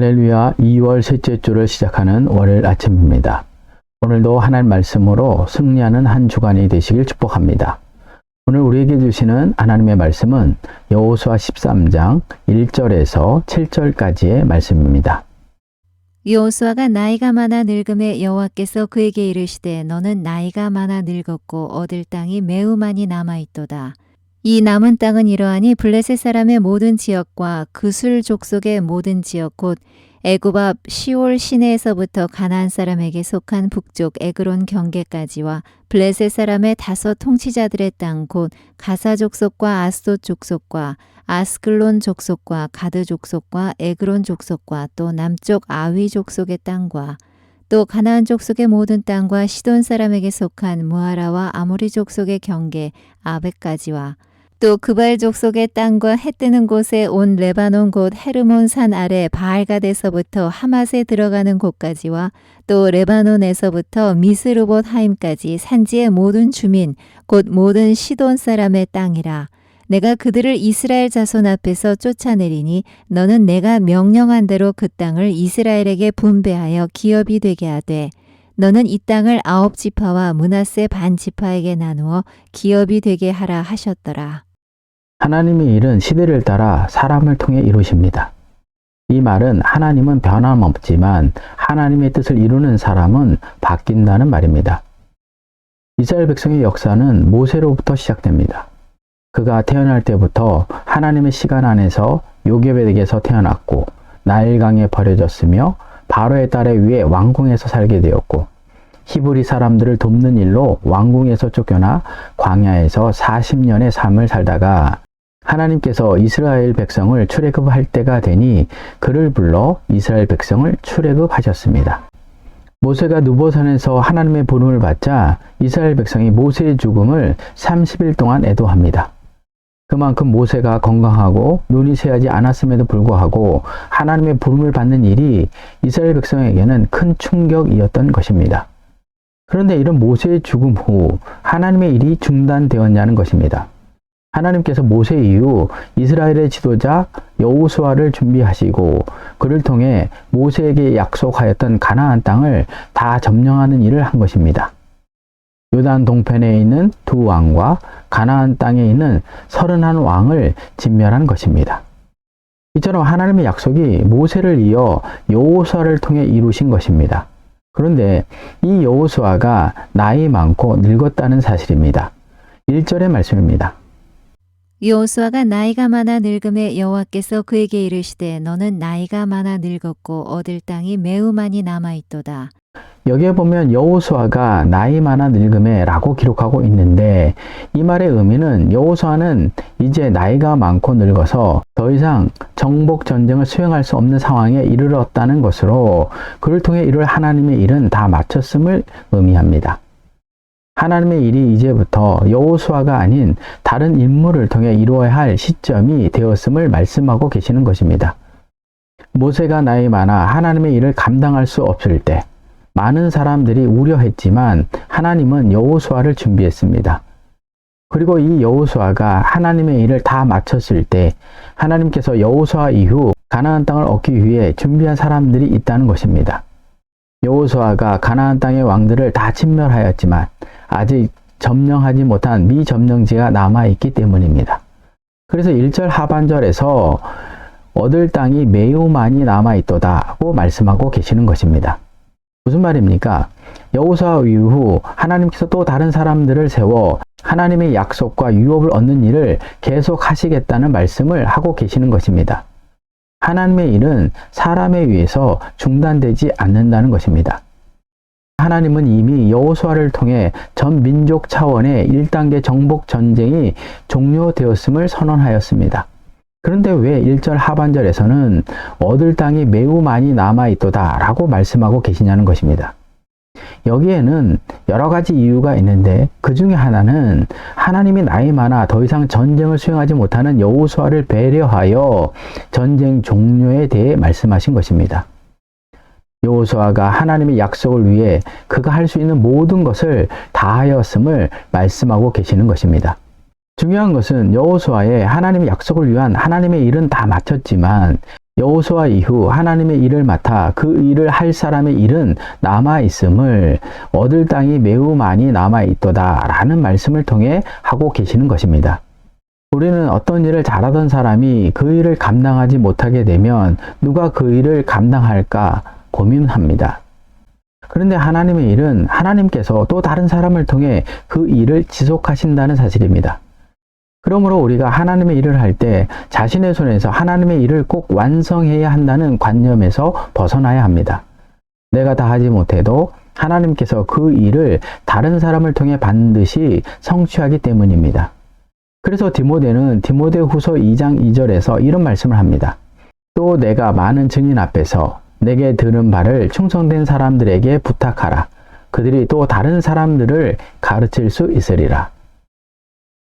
할렐루야, 2월 셋째 주를 시작하는 월요일 아침입니다. 오늘도 하나님 말씀으로 승리하는 한 주간이 되시길 축복합니다. 오늘 우리에게 주시는 하나님의 말씀은 여호수아 13장 1절에서 7절까지의 말씀입니다. 여호수아가 나이가 많아 늙음에 여호와께서 그에게 이르시되 너는 나이가 많아 늙었고 얻을 땅이 매우 많이 남아있도다. 이 남은 땅은 이러하니 블레셋 사람의 모든 지역과 그술 족속의 모든 지역 곧 애굽 앞 시올 시내에서부터 가나안 사람에게 속한 북쪽 에그론 경계까지와 블레셋 사람의 다섯 통치자들의 땅 곧 가사 족속과 아스돗 족속과 아스글론 족속과 가드 족속과 에그론 족속과 또 남쪽 아위 족속의 땅과 또 가나안 족속의 모든 땅과 시돈 사람에게 속한 무하라와 아모리 족속의 경계 아벡까지와 또 그발 족속의 땅과 해 뜨는 곳에 온 레바논 곧 헤르몬 산 아래 바알갓에서부터 하맛에 들어가는 곳까지와 또 레바논에서부터 미스르봇 하임까지 산지의 모든 주민 곧 모든 시돈 사람의 땅이라. 내가 그들을 이스라엘 자손 앞에서 쫓아내리니 너는 내가 명령한 대로 그 땅을 이스라엘에게 분배하여 기업이 되게 하되 너는 이 땅을 9지파와 므낫세 반 지파에게 나누어 기업이 되게 하라 하셨더라. 하나님의 일은 시대를 따라 사람을 통해 이루십니다. 이 말은 하나님은 변함없지만 하나님의 뜻을 이루는 사람은 바뀐다는 말입니다. 이스라엘 백성의 역사는 모세로부터 시작됩니다. 그가 태어날 때부터 하나님의 시간 안에서 요게벳에게서 태어났고 나일강에 버려졌으며 바로의 딸에 의해 왕궁에서 살게 되었고 히브리 사람들을 돕는 일로 왕궁에서 쫓겨나 광야에서 40년의 삶을 살다가 하나님께서 이스라엘 백성을 출애굽할 때가 되니 그를 불러 이스라엘 백성을 출애굽하셨습니다. 모세가 느보산에서 하나님의 부름을 받자 이스라엘 백성이 모세의 죽음을 30일 동안 애도합니다. 그만큼 모세가 건강하고 눈이 새하지 않았음에도 불구하고 하나님의 부름을 받는 일이 이스라엘 백성에게는 큰 충격이었던 것입니다. 그런데 이런 모세의 죽음 후 하나님의 일이 중단되었냐는 것입니다. 하나님께서 모세 이후 이스라엘의 지도자 여호수아를 준비하시고 그를 통해 모세에게 약속하였던 가나안 땅을 다 점령하는 일을 한 것입니다. 요단 동편에 있는 두 왕과 가나안 땅에 있는 31왕을 진멸한 것입니다. 이처럼 하나님의 약속이 모세를 이어 여호수아를 통해 이루신 것입니다. 그런데 이 여호수아가 나이 많고 늙었다는 사실입니다. 1절의 말씀입니다. 여호수아가 나이가 많아 늙음에 여호와께서 그에게 이르시되 너는 나이가 많아 늙었고 얻을 땅이 매우 많이 남아있도다. 여기에 보면 여호수아가 나이 많아 늙음에 라고 기록하고 있는데 이 말의 의미는 여호수아는 이제 나이가 많고 늙어서 더 이상 정복 전쟁을 수행할 수 없는 상황에 이르렀다는 것으로 그를 통해 이룰 하나님의 일은 다 마쳤음을 의미합니다. 하나님의 일이 이제부터 여호수아가 아닌 다른 인물을 통해 이루어야 할 시점이 되었음을 말씀하고 계시는 것입니다. 모세가 나이 많아 하나님의 일을 감당할 수 없을 때 많은 사람들이 우려했지만 하나님은 여호수아를 준비했습니다. 그리고 이 여호수아가 하나님의 일을 다 마쳤을 때 하나님께서 여호수아 이후 가나안 땅을 얻기 위해 준비한 사람들이 있다는 것입니다. 여호수아가 가나안 땅의 왕들을 다 진멸하였지만 아직 점령하지 못한 미점령지가 남아있기 때문입니다. 그래서 1절 하반절에서 얻을 땅이 매우 많이 남아있도다고 말씀하고 계시는 것입니다. 무슨 말입니까? 여호수아 이후 하나님께서 또 다른 사람들을 세워 하나님의 약속과 유업을 얻는 일을 계속 하시겠다는 말씀을 하고 계시는 것입니다. 하나님의 일은 사람에 의해서 중단되지 않는다는 것입니다. 하나님은 이미 여호수아를 통해 전 민족 차원의 1단계 정복 전쟁이 종료되었음을 선언하였습니다. 그런데 왜 1절 하반절에서는 얻을 땅이 매우 많이 남아있도다 라고 말씀하고 계시냐는 것입니다. 여기에는 여러 가지 이유가 있는데 그 중에 하나는 하나님이 나이 많아 더 이상 전쟁을 수행하지 못하는 여호수아를 배려하여 전쟁 종료에 대해 말씀하신 것입니다. 여호수아가 하나님의 약속을 위해 그가 할 수 있는 모든 것을 다하였음을 말씀하고 계시는 것입니다. 중요한 것은 여호수아의 하나님의 약속을 위한 하나님의 일은 다 마쳤지만 여호수아 이후 하나님의 일을 맡아 그 일을 할 사람의 일은 남아 있음을 얻을 땅이 매우 많이 남아 있도다라는 말씀을 통해 하고 계시는 것입니다. 우리는 어떤 일을 잘하던 사람이 그 일을 감당하지 못하게 되면 누가 그 일을 감당할까 고민합니다. 그런데 하나님의 일은 하나님께서 또 다른 사람을 통해 그 일을 지속하신다는 사실입니다. 그러므로 우리가 하나님의 일을 할 때 자신의 손에서 하나님의 일을 꼭 완성해야 한다는 관념에서 벗어나야 합니다. 내가 다 하지 못해도 하나님께서 그 일을 다른 사람을 통해 반드시 성취하기 때문입니다. 그래서 디모데는 디모데후서 2장 2절에서 이런 말씀을 합니다. 또 내가 많은 증인 앞에서 내게 들은 바를 충성된 사람들에게 부탁하라. 그들이 또 다른 사람들을 가르칠 수 있으리라.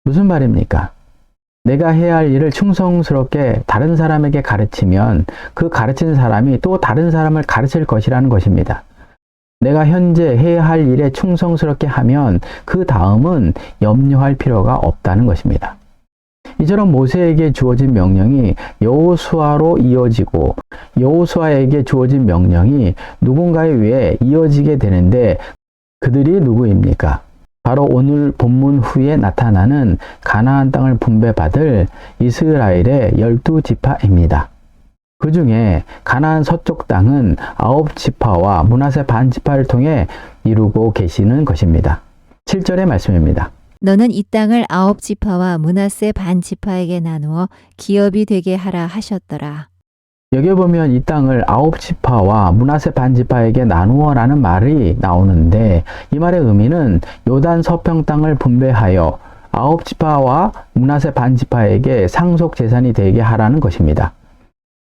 무슨 말입니까? 내가 해야 할 일을 충성스럽게 다른 사람에게 가르치면 그 가르친 사람이 또 다른 사람을 가르칠 것이라는 것입니다. 내가 현재 해야 할 일에 충성스럽게 하면 그 다음은 염려할 필요가 없다는 것입니다. 이처럼 모세에게 주어진 명령이 여호수아로 이어지고 여호수아에게 주어진 명령이 누군가에 의해 이어지게 되는데 그들이 누구입니까? 바로 오늘 본문 후에 나타나는 가나안 땅을 분배받을 이스라엘의 12지파입니다. 그 중에 가나안 서쪽 땅은 9지파와 므낫세 반지파를 통해 이루고 계시는 것입니다. 7절의 말씀입니다. 너는 이 땅을 9지파와 므낫세 반지파에게 나누어 기업이 되게 하라 하셨더라. 여기 보면 이 땅을 9지파와 므낫세 반지파에게 나누어라는 말이 나오는데 이 말의 의미는 요단 서평 땅을 분배하여 9지파와 므낫세 반지파에게 상속 재산이 되게 하라는 것입니다.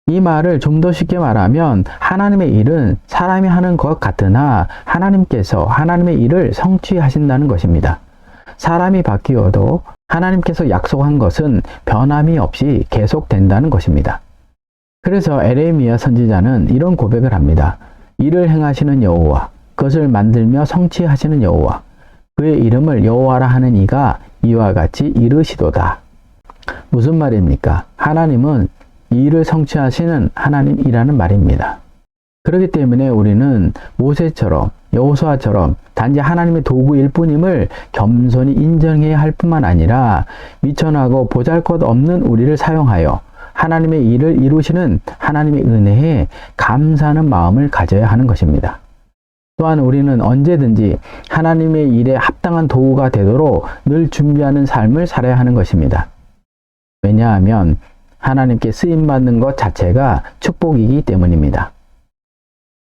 이 말을 좀 더 쉽게 말하면 하나님의 일은 사람이 하는 것 같으나 하나님께서 하나님의 일을 성취하신다는 것입니다. 사람이 바뀌어도 하나님께서 약속한 것은 변함이 없이 계속된다는 것입니다. 그래서 에레미야 선지자는 이런 고백을 합니다. 일을 행하시는 여호와, 그것을 만들며 성취하시는 여호와, 그의 이름을 여호와라 하는 이가 이와 같이 이르시도다. 무슨 말입니까? 하나님은 이 일을 성취하시는 하나님이라는 말입니다. 그렇기 때문에 우리는 모세처럼 여호수아처럼 단지 하나님의 도구일 뿐임을 겸손히 인정해야 할 뿐만 아니라 미천하고 보잘것없는 우리를 사용하여 하나님의 일을 이루시는 하나님의 은혜에 감사하는 마음을 가져야 하는 것입니다. 또한 우리는 언제든지 하나님의 일에 합당한 도구가 되도록 늘 준비하는 삶을 살아야 하는 것입니다. 왜냐하면 하나님께 쓰임받는 것 자체가 축복이기 때문입니다.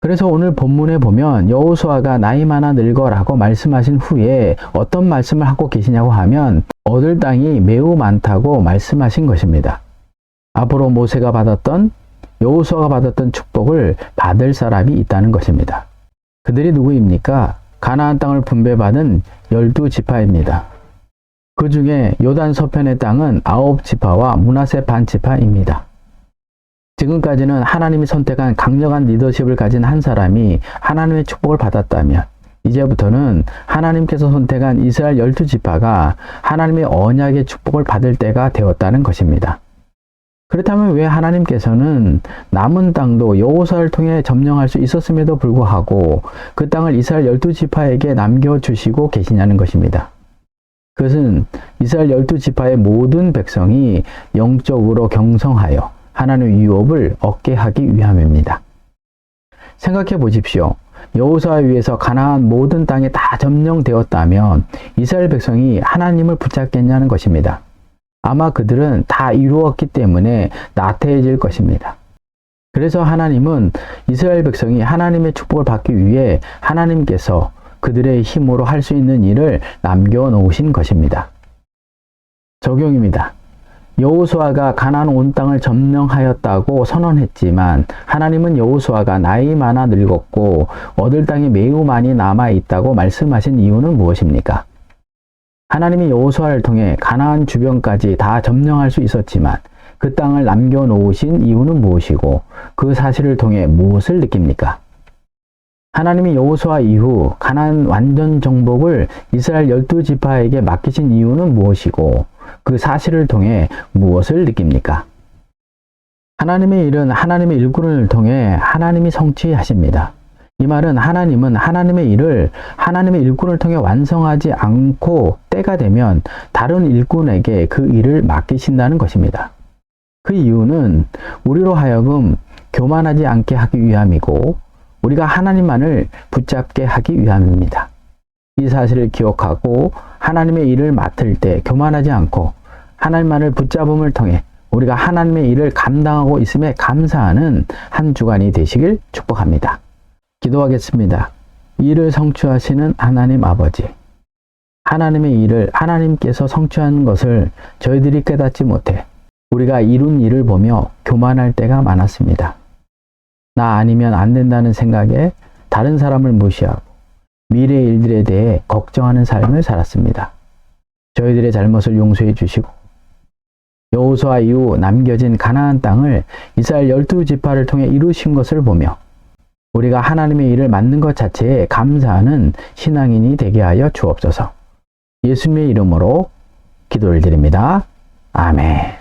그래서 오늘 본문에 보면 여호수아가 나이 많아 늙어라고 말씀하신 후에 어떤 말씀을 하고 계시냐고 하면 얻을 땅이 매우 많다고 말씀하신 것입니다. 앞으로 모세가 받았던 여호수아가 받았던 축복을 받을 사람이 있다는 것입니다. 그들이 누구입니까? 가나안 땅을 분배받은 12지파입니다. 그 중에 요단 서편의 땅은 9지파와 므낫세 반지파입니다. 지금까지는 하나님이 선택한 강력한 리더십을 가진 한 사람이 하나님의 축복을 받았다면 이제부터는 하나님께서 선택한 이스라엘 12지파가 하나님의 언약의 축복을 받을 때가 되었다는 것입니다. 그렇다면 왜 하나님께서는 남은 땅도 여호수아를 통해 점령할 수 있었음에도 불구하고 그 땅을 이스라엘 12지파에게 남겨주시고 계시냐는 것입니다. 그것은 이스라엘 12지파의 모든 백성이 영적으로 경성하여 하나님의 유업을 얻게 하기 위함입니다. 생각해 보십시오. 여호수아에 의해서 가나안 모든 땅이 다 점령되었다면 이스라엘 백성이 하나님을 붙잡겠냐는 것입니다. 아마 그들은 다 이루었기 때문에 나태해질 것입니다. 그래서 하나님은 이스라엘 백성이 하나님의 축복을 받기 위해 하나님께서 그들의 힘으로 할 수 있는 일을 남겨놓으신 것입니다. 적용입니다. 여호수아가 가나안 온 땅을 점령하였다고 선언했지만 하나님은 여호수아가 나이 많아 늙었고 얻을 땅이 매우 많이 남아 있다고 말씀하신 이유는 무엇입니까? 하나님이 여호수아를 통해 가나안 주변까지 다 점령할 수 있었지만 그 땅을 남겨놓으신 이유는 무엇이고 그 사실을 통해 무엇을 느낍니까? 하나님이 여호수아 이후 가나안 완전 정복을 이스라엘 12지파에게 맡기신 이유는 무엇이고 그 사실을 통해 무엇을 느낍니까? 하나님의 일은 하나님의 일꾼을 통해 하나님이 성취하십니다. 이 말은 하나님은 하나님의 일을 하나님의 일꾼을 통해 완성하지 않고 때가 되면 다른 일꾼에게 그 일을 맡기신다는 것입니다. 그 이유는 우리로 하여금 교만하지 않게 하기 위함이고 우리가 하나님만을 붙잡게 하기 위함입니다. 이 사실을 기억하고 하나님의 일을 맡을 때 교만하지 않고 하나님만을 붙잡음을 통해 우리가 하나님의 일을 감당하고 있음에 감사하는 한 주간이 되시길 축복합니다. 기도하겠습니다. 일을 성취하시는 하나님 아버지, 하나님의 일을 하나님께서 성취하는 것을 저희들이 깨닫지 못해 우리가 이룬 일을 보며 교만할 때가 많았습니다. 나 아니면 안 된다는 생각에 다른 사람을 무시하고 미래의 일들에 대해 걱정하는 삶을 살았습니다. 저희들의 잘못을 용서해 주시고 여호수아 이후 남겨진 가나안 땅을 이스라엘 12지파를 통해 이루신 것을 보며 우리가 하나님의 일을 맡는 것 자체에 감사하는 신앙인이 되게 하여 주옵소서. 예수님의 이름으로 기도를 드립니다. 아멘.